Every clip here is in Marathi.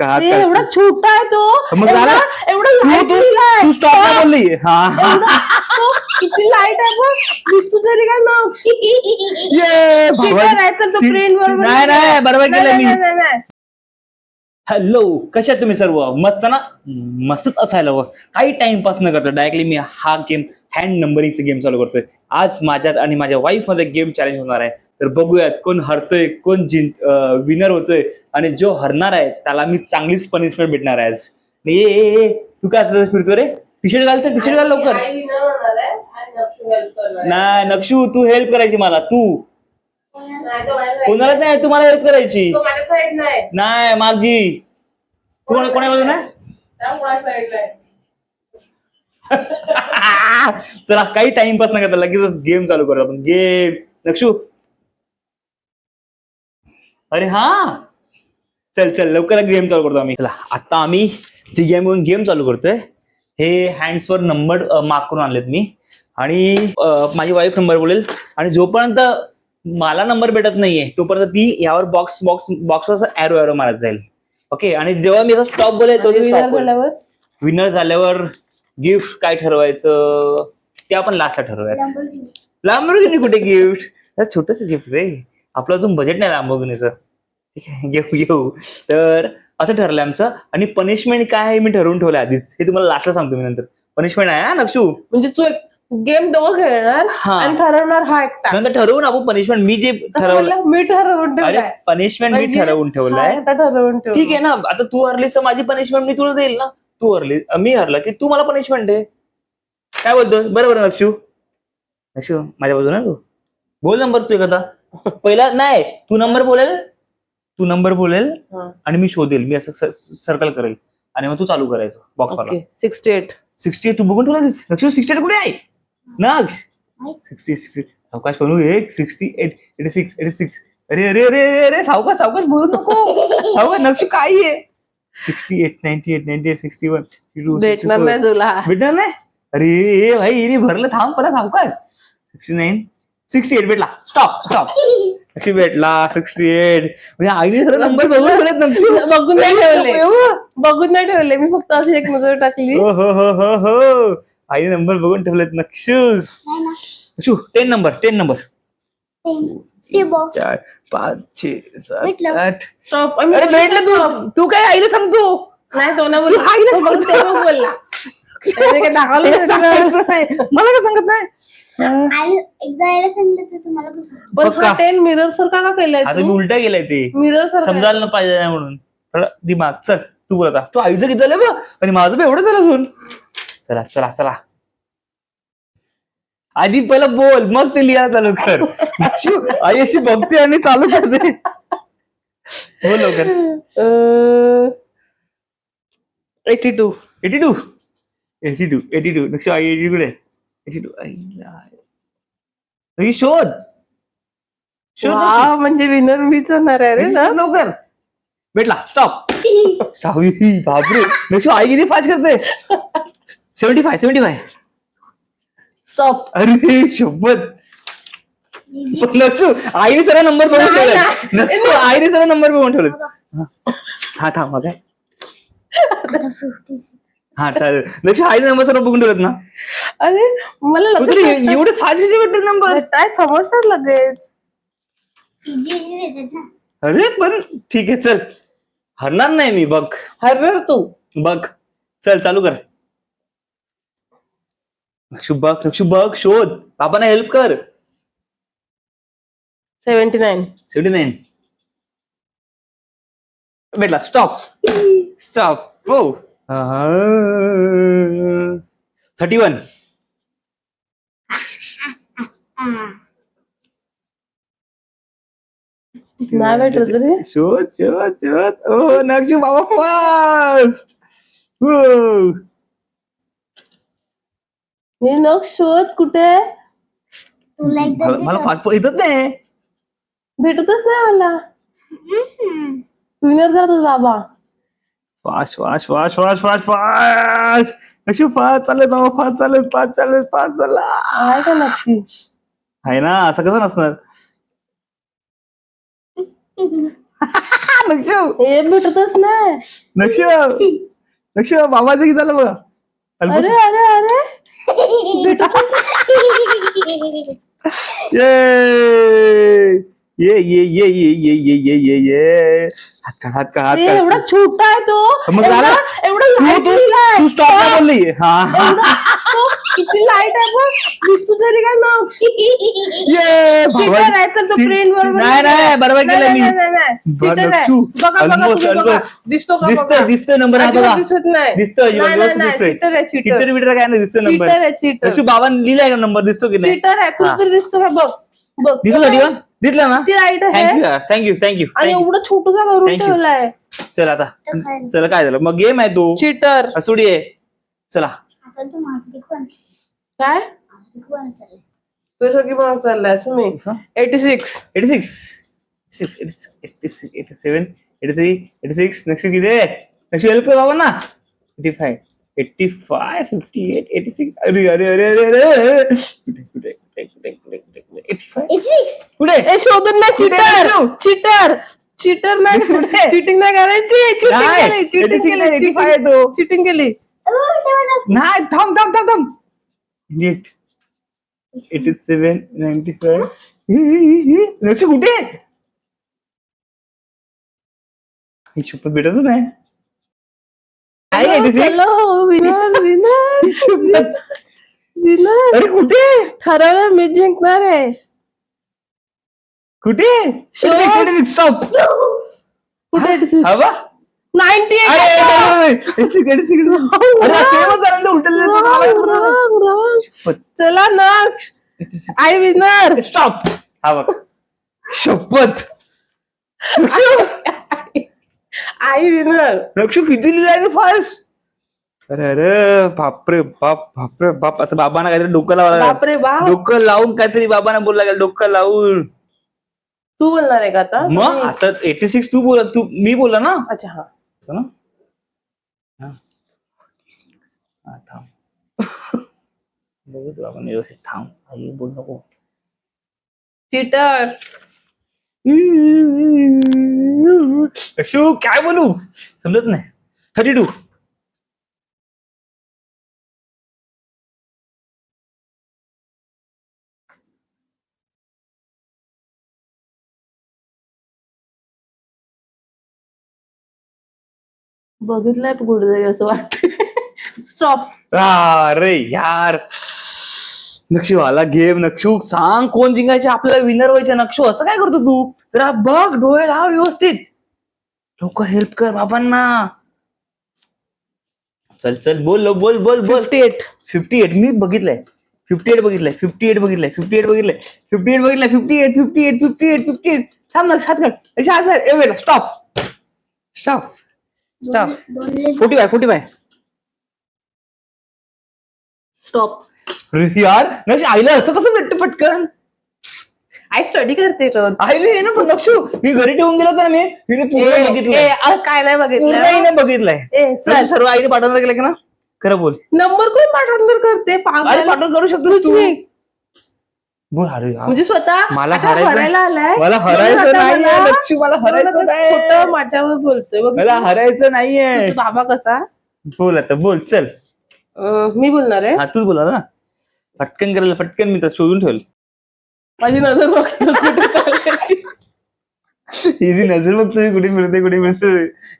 एवढा छोटा आहे तो. मग झालं? तू स्टॉप का बोलली? किती लाईट आहे बघ. दिसतो तरी काय मग. नाही बरोबर केलं मी. हॅलो, कशा तुम्ही सर्व? मस्त ना? मस्तच असायला हवं. काही टाइमपास न करतो डायरेक्टली मी हा गेम हँड नंबरिंगचा गेम चालू करतोय. आज माझ्यात आणि माझ्या वाईफ मध्ये गेम चॅलेंज होणार आहे. तर बघूयात कोण हरतोय, कोण विनर होतोय, आणि जो हरणार आहे त्याला मी चांगलीच पनिशमेंट भेटणार आहे आज. तू काय असं फिरतो रे? टी शर्ट घाल लवकर. नाही नक्षू, तू हेल्प करायची मला. तू कोणालाच नाही, तुम्हाला हेल्प करायची नाही माझी. कोणा बाजू नाही. चला काही टाइमपास नाही करता, लगेच गेम चालू करू आपण. गेम नक्षू. अरे हा, चल लवकर गेम चालू करतो आम्ही. चला आता आम्ही तिघे मिळून गेम चालू करतोय. हे हँड्सवर नंबर मार्क करून आणलेत मी, आणि माझी वाईफ नंबर बोलेल, आणि जोपर्यंत मला नंबर भेटत नाहीये तोपर्यंत ती यावर बॉक्सवर एरो मारत जाईल. ओके, आणि जेव्हा मी स्टॉप बोलेल तो विनर झाल्यावर गिफ्ट काय ठरवायचं ते आपण लास्टला ठरवायचं. लांबोर्गिनी कुठे गिफ्ट? छोटस गिफ्ट रे, आपलं अजून बजेट नाही लांबोर्गिनीचं. ठीक आहे, घेऊ. तर असं ठरलंय आमचं. आणि पनिशमेंट काय आहे मी ठरवून ठेवलं आधीच, हे तुम्हाला लास्टला सांगतो मी नंतर. पनिशमेंट आहे नक्षू. म्हणजे तू गेम दोघं खेळणार आणि ठरवणार हा एकटा. नंतर ठरवून आपण पनिशमेंट. मी जे ठरवलं मी ठरवून ठेवलंय. पनिशमेंट मी ठरवून ठेवलंय. ठीक आहे ना. आता तू हरलीस तर माझी पनिशमेंट मी तुला देईल ना. तू हरली, मी हरला की तू मला पनिशमेंट दे. काय बोलतो? बरोबर नक्षू? नक्षू माझ्या बाजूने तू बोल नंबर. तू एखादा पहिला नाही, तू नंबर बोलेल आणि मी शोधेल. मी असं सर्कल करेल आणि मग तू चालू करायचं बॉक्स वाला. 68 तू बघून ठेवला. नक्षू 68 कुठे आहे? नक्ष 60 सावकाश बनवू. 68 86 86. अरे अरे अरे अरे सावकाश बोलू नको. सावकाश. नक्षू काय आहे? 68 98 98 61 62 भेटणार नाही तुला. भेटणार नाही. अरे भाई भरलं. थांब पहिला सावकाश. 69 68 भेटला. स्टॉप. नक्षी भेटला 68. म्हणजे आईने सर नंबर बघून ठेवलेत. नक्षू बघून नाही ठेवले मी, फक्त अशी एक नजर टाकली. हो आईने नंबर बघून ठेवलेत. नक्षू 10 नंबर 4 5 6 7 8. अरे भेटलं. तू काय आईला सांगतो? नाही तो ना बोलला. मला काय सांगत नाही. पण 10 मिरर सारखा का केलाय? आता मी उलटा गेलाय ते मिरर समजायला पाहिजे नाही म्हणून. थोडा दिमाग. चल तू बोल आता. तू आईचं किती झालं बघ, आणि माझं बी एवढं झालं अजून. चला आधी पहिला बोल, मग ते लिहायला चालू कर. आई अशी बघते आणि चालू करते. बोल लवकर. 82 नक्की आई 82 शोध. म्हणजे विनर मीच होणार आहे रे. लवकर भेटला. स्टॉप. बापरे नक्षू आई किती फास्ट करते. 75 स्टॉप. अरे शपथ. नक्षू आईने सगळा नंबर बघून ठेवले. हा थांब काय. हा चालेल. नक्षू आईने नंबर सर्व बघून ठेवलेत ना. अरे मला एवढे फास्ट कसे भेटतात नंबर? काय समजतात लगेच. अरे पण ठीक आहे चल. हरणार नाही मी. बघ हरणार तू. बघ चल चालू कर. नक्षू बघ शोध. पापांना हेल्प कर. 79 भेटला. स्टॉप. हो 31 नाही भेटलं तरी शोध. ओ नक्षू बाबा फास्ट. मी नख शोध कुठे. मला फास्ट येतच नाही. भेटतच नाही मला. विनर झाला तुझा बाबा. फास्ट नक्षू फास्ट चालत. फास्ट चालला आहे का नक्की? आहे ना. असं कसं नसणार. नक्षू हे भेटतच नाही. नक्षू नक्षू बाबाचं की झालं बघा अरे अरे अरे भेटतच ये हात काढ हात काढ हात अरे, काढ एवढा छोटा आहे तो. मग झालं? एवढा तू लाईट तू लिहिलाय. तू स्टॉप नाही बोलली हा तो किती लाईट आहे बघ. दिसतो तरी काय मग. ये Cheater आहे, चल तो print बरोबर नाही नाही बरोबर केलं मी नाही. Cheater आहे. नक्षू, बघा बघा almost, तुम्ही बघा. almost. दिसतो का दिसतोय बघा. दिसतोय नंबर हा अजिबात बघा दिसत नाही. दिसतोय नाही, नाही, नाही. दिसतोय Cheater आहे, cheater. चिटर बिटर काय नाही दिसतोय नंबर Cheater आहे, cheater. नक्षू बाबांनी लिहिलाय का नंबर दिसतो की नाही चीटर आहे. तुला हा. तरी दिसतो का बघ. बघ दिसतो का दिवा दिसला ना ती लाईट आहे. थँक्यू थँक्यू आणि एवढं छोटूसा करून Thank you. ठेवलाय. चल आता चला काय झालं मग गेम आहे तो चीटर असुडी आहे चला आता तू माझं किती काय चाललंय तू सगळी मग चाललाय असं मी 86 86 87 83 86 नक्षू किती आहे नक्षू हेल्प कर बाबा ना 85 85 58 86 अरे अरे अरे अरे अरे कुठे 86 कुठे ए शोधून नाही कुठे चीटर नक्षू? चीटर चीटर नाही कुठे? चिटिंग नाही करायची नाही, 86 नाही, 85 आहे तो. चिटिंग केली नाही थांब थांब थांब थांब नीट 87 95 लक्ष कुठे ही शपथ भेटतच नाही आहे 86? चलो विनर विनर शपथ. विनर अरे कुठे ठरवलं मी जिंकणार आहे कुठे स्टॉप कुठे 86? हवा 98 अरे 86 अरे सेमच झालं ना Wrong. चला नक्ष आय विनर स्टॉप हा बघ शपथ आय विनर लक्ष किती लिहिलाय फास्ट अरे अरे बापरे बाप आता बाबांना काहीतरी डोकं लावायला बापरे बाप डोकं लावून काहीतरी बाबांना बोलला गेलं डोकं लावून तू बोलणार आहे का आता मग आता 86 तू बोला तू मी बोला ना अच्छा हा असं ना हा. हा, थांब बघू तू आपण व्यवस्थित थांब आई बोल नको चीटर अक्षू काय बोलू समजत नाही 32 बघितलंय कुठेतरी असं वाटत स्टॉप अरे यार नक्षू आला गेम नक्षू सांग कोण जिंकायचे आपल्याला विनर व्हायचे नक्षू असं काय करतो तू जरा बघ डोळे लाव व्यवस्थित लवकर हेल्प कर बाबांना चल चल बोल बोल बोल बोल 58 58 मी बघितलंय 58 बघितलंय 58 बघितलंय 58 बघितलंय 58 बघितलंय 58 58 58 थांब ना हात काढ स्टॉप स्टॉप स्टॉप 45 स्टॉप अरे यार नक्ष आईला असं कसं भेटतं पटकन आय स्टडी करते रोज आईले आहे ना पण नक्षू मी घरी ठेवून गेलो होता ना मी तिने पूर्ण बघितलंय काय नाही पूर्ण बघितलं आईने बघितलंय ए चल नक्षू, सर्व आईने पाठवणार केलं का ना खरं बोल नंबर कोण पाठवणार करते अरे पागल पाठवून करू शकतो कुछ तू नाही. बोल अरे यार म्हणजे स्वतः मला आता हरायचं- हरायला आलाय मला हरायचं नाहीये नक्षू मला हरायचं नाही खोटं माझ्यावर बोलतोय बघ मला हरायचं नाहीये तुझा बाबा कसा बोल आता बोल चल मी बोलणार आहे हा तूच बोला ना पटकन करायला पटकन मी तर शोधून ठेवलं माझी नजर बघतो कुठे चालल्याची. इझी नजर बघ तुम्ही कुठे मिळते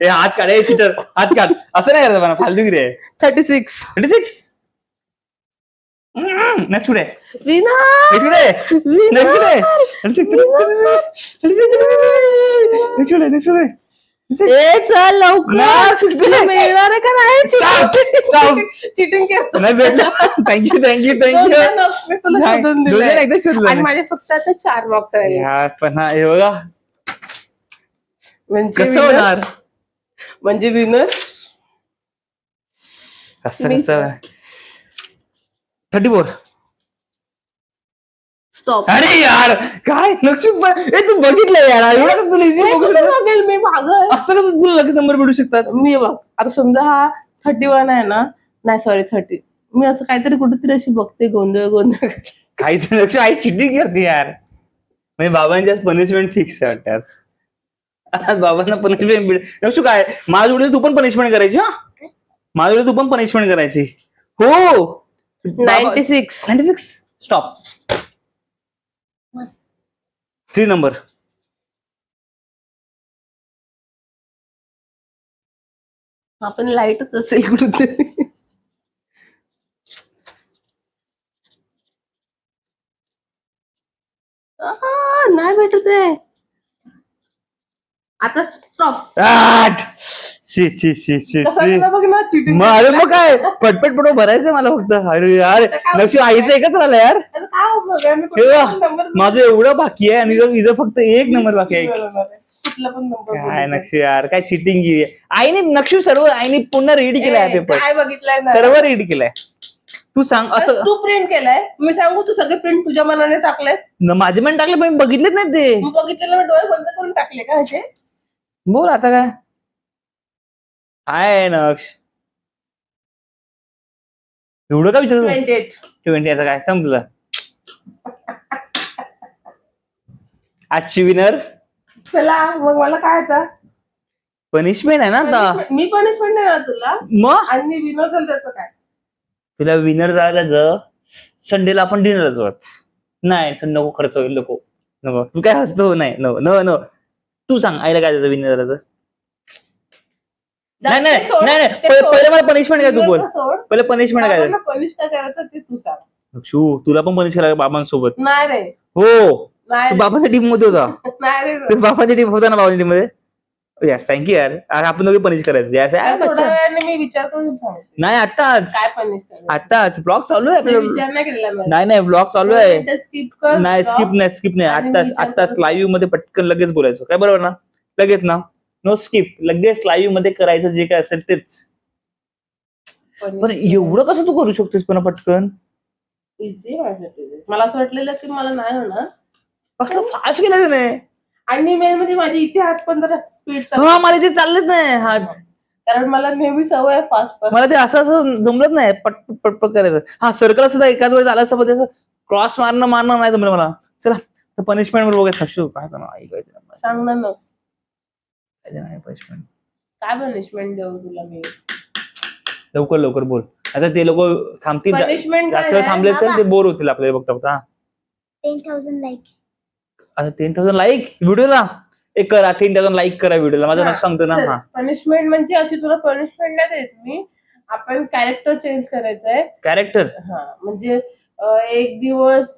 हे हात काढ हे चिटर हात काढ असं नाही करायचं मला फालतूगिरी आहे 36 36 नेक्स्ट पुढे विनर नेक्स्ट पुढे नेक्स्ट पुढे नेक्स्ट पुढे ए चल लवकर नाही, तुला मिळणार आहे का Stop, stop. नाही चिटिंग करतो नाही भेटलं थँक्यू दोनदा नक्षत्र तुला शोधून दिलंय. आणि थँक्यू माझे फक्त आता 4 मार्क्स राहिले यार पण हा हे बघा म्हणजे कसं winner- होणार म्हणजे विनर कसं मी- कसं 34 स्टॉप अरे यार काय लक्ष ए तू बघितलं यार एवढं कसं तुला इझी बघेल मी पागल असं कसं तुला लगेच नंबर भेटू शकतात मी बघ आता समजा हा 31 आहे ना नाही सॉरी 30 मी असं काहीतरी कुठेतरी अशी बघते गोंधळ काहीतरी लक्ष आई चिटिंग करते यार म्हणजे बाबांच्या पनिशमेंट फिक्स आहे वाटतं आज. आज बाबांना पनिशमेंट नक्षू काय माझ्या वडील तू पण पनिशमेंट करायची हा माझ्या वडील तू पण पनिशमेंट करायची हो 96. 96 स्टॉप 3 नंबर आपण लाईटच असेल कुठेतरी. नाही भेटत आहे आता. स्टॉप. आठ शी शी शी शी कसं शी. केलं बघ ना, चिटिंग. अरे मग काय पटपट पटो भरायचं मला फक्त अरे यार नक्षू आईचं एकच राहिलं यार आता काय उपयोग आहे? मी हे कुठला बघ, पण नंबर माझं एवढं बाकी आहे आणि हिचं फक्त एक नंबर बाकी आहे कुठला पण नंबर काय नक्षू यार काय चिटिंग केली आईने नक्षू सर्व आईने पुन्हा रेडी केलाय पेपर काय बघितलंय ना? सर्व रेडी केलाय तू सांग असं तू प्रिंट केलाय, मी सांगू तू सगळे प्रिंट तुझ्या मनाने टाकले. माझे पण टाकले पण बघितलेच नाही ते तू बघितलेलं मी डोळे बंद करून टाकले का असे? बोल आता काय आहे नक्ष एवढं काय विचारतो 28. 20 याचं काय संपलं आजची विनर चला मग मला काय आता पनिशमेंट आहे ना आता मी पनिशमेंट देणार तुला मग आणि मी विनर झालं त्याचं काय? तुला विनर जायला जर संडेला आपण डिनरला जाऊयात नाही संडे नको खर्च होईल नको नको तू काय हसतो नाही नो नो नो तू सांग आईला काय देतं विनर झालं तर नाही नाही सोड, नाही नाही ते पहिले सोड. मला पनिशमेंट काय तू बोल विनरचं सोड. पहिले पनिशमेंट काय बाबांना पनिश काय करायचं ते तू सांग. शू तुला पण पनिश करायला बाबांसोबत नाही रे, हो नाही तू रे, बाबांच्या टीम मध्ये होता नाही रे. तू बाबांच्या टीम होता ना बाबांच्या टीम मध्ये यस थँक्यू यार आणि आपण दोघे पनिश करायचं Yes, आता यार, थोड्या अच्छा. वेळाने मी विचार करून सांगते नाही आत्ताच काय पनिश करायचं. आत्ताच ब्लॉग चालू आहे मी आपल्याला विचार नाही केलेला मी. नाही नाही ब्लॉग चालू आहे स्किप कर. नाही block. स्किप नाही आणि आत्ताच विचार आत्ताच करून लाईव्ह मध्ये पटकन लगेच बोलायचं काय बरोबर ना लगेच ना नो स्किप लगेच लाईव्ह मध्ये करायचं जे काय असेल तेच punish पण एवढं कसं तू करू शकतेस पण पटकन easy माझ्यासाठी. मला असं वाटलेलं की मला नाही होणार कसं फास्ट केलं त्याने आणि मेन म्हणजे माझी इथे हात पण जरा स्पीड हा मला ते चाललंच नाही हा कारण मला नेहमी सवय आहे फास्ट मला ते असं जमलंच नाही पटपट पटपट करायचं हा सर्कल सुद्धा एकाच वेळेस झालं असतं पण त्याचं क्रॉस मारणं नाही जमलं मला चला पनिशमेंट वर बघत हसू काय करणार आई काय सांगणार ना पनिशमेंट काय पनिशमेंट देऊ तुला मी. लवकर बोल आता ते लोक थांबतील पनिशमेंट जास्त वेळ थांबले असेल ते बोर होतील आपल्याला बघता 10,000 लाईक. आता 10,000 लाईक व्हिडिओला एक करा 10,000 लाईक करा व्हिडिओला माझं नाव सांगतो ना हा पनिशमेंट म्हणजे अशी तुला पनिशमेंट नाही देत मी. आपण कॅरेक्टर चेंज करायचंय. कॅरेक्टर हा म्हणजे एक दिवस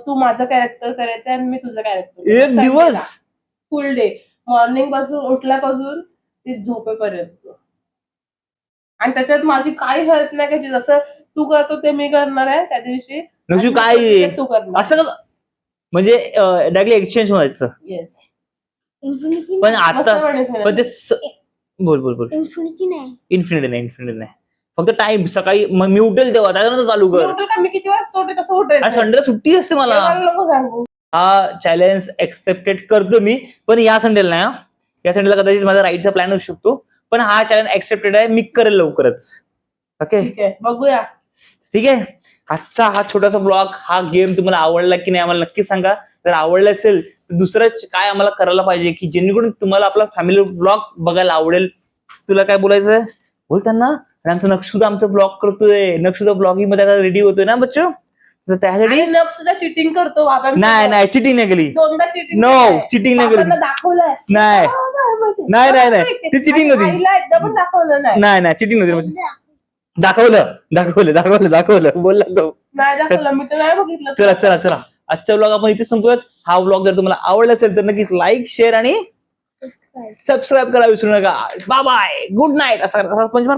तू माझं कॅरेक्टर करायचं आणि मी तुझं कॅरेक्टर. एक दिवस फुल डे मॉर्निंग पासून उठल्यापासून ते झोपेपर्यंत आणि त्याच्यात माझी काही हेल्प नाही करायची. जसं तू करतो ते मी करणार आहे त्या दिवशी नक्षू आणि काय ते तू करणार. असं कसं म्हणजे डायरेक्टली एक्सचेंज व्हायचं येस इन्फिनिटी पण नाही. आता पण ते बोल इन्फिनिटी नाही. इन्फिनिटी नाही फक्त टाइम सकाळी मग मी उठेल तेव्हा त्याच्यानंतर चालू कर मी किती वाजता उठे तसं उठायचं. संडेला सुट्टी असते मला ते मला नको सांगू. हा चॅलेंज एक्सेप्टेड करतो मी पण या संडेला नाही हा. या संडेला कदाचित माझा राईडचा प्लॅन असू शकतो पण हा चॅलेंज एक्सेप्टेड आहे मी करेल लवकरच ओके ठीक आहे बघूया. ठीक आहे आजचा हा छोटासा ब्लॉग हा गेम तुम्हाला आवडला की नाही आम्हाला नक्की सांगा जर आवडला असेल तर दुसरं काय आम्हाला करायला पाहिजे की जेणेकरून तुम्हाला आपला फॅमिली ब्लॉग बघायला आवडेल. तुला काय बोलायचंय बोल त्यांना आणि आमचं नक्षुदा आमचं ब्लॉग करतोय नक्षुदा ब्लॉगिंग मध्ये आता रेडी होतोय ना बच्चो तर त्यासाठी आणि नख सुद्धा चिटिंग करतो बाबा. नाही चिटिंग नाही केली दोनदा चिटिंग नो चिटिंग नाही केली दाखवलंय. नाही नाही ती चिटिंग होती आईला एकदा पण दाखवलं नाही. नाही चिटिंग होती दाखवलं बोलला तो नाही दाखवलं मी तर नाही बघितलं. चला आजचा ब्लॉग आपण इथे संपवूयात हा ब्लॉग जर तुम्हाला आवडला असेल तर नक्कीच लाईक शेअर आणि सबस्क्राईब करा विसरू नका बाय बाय गुड नाईट असा पंचमार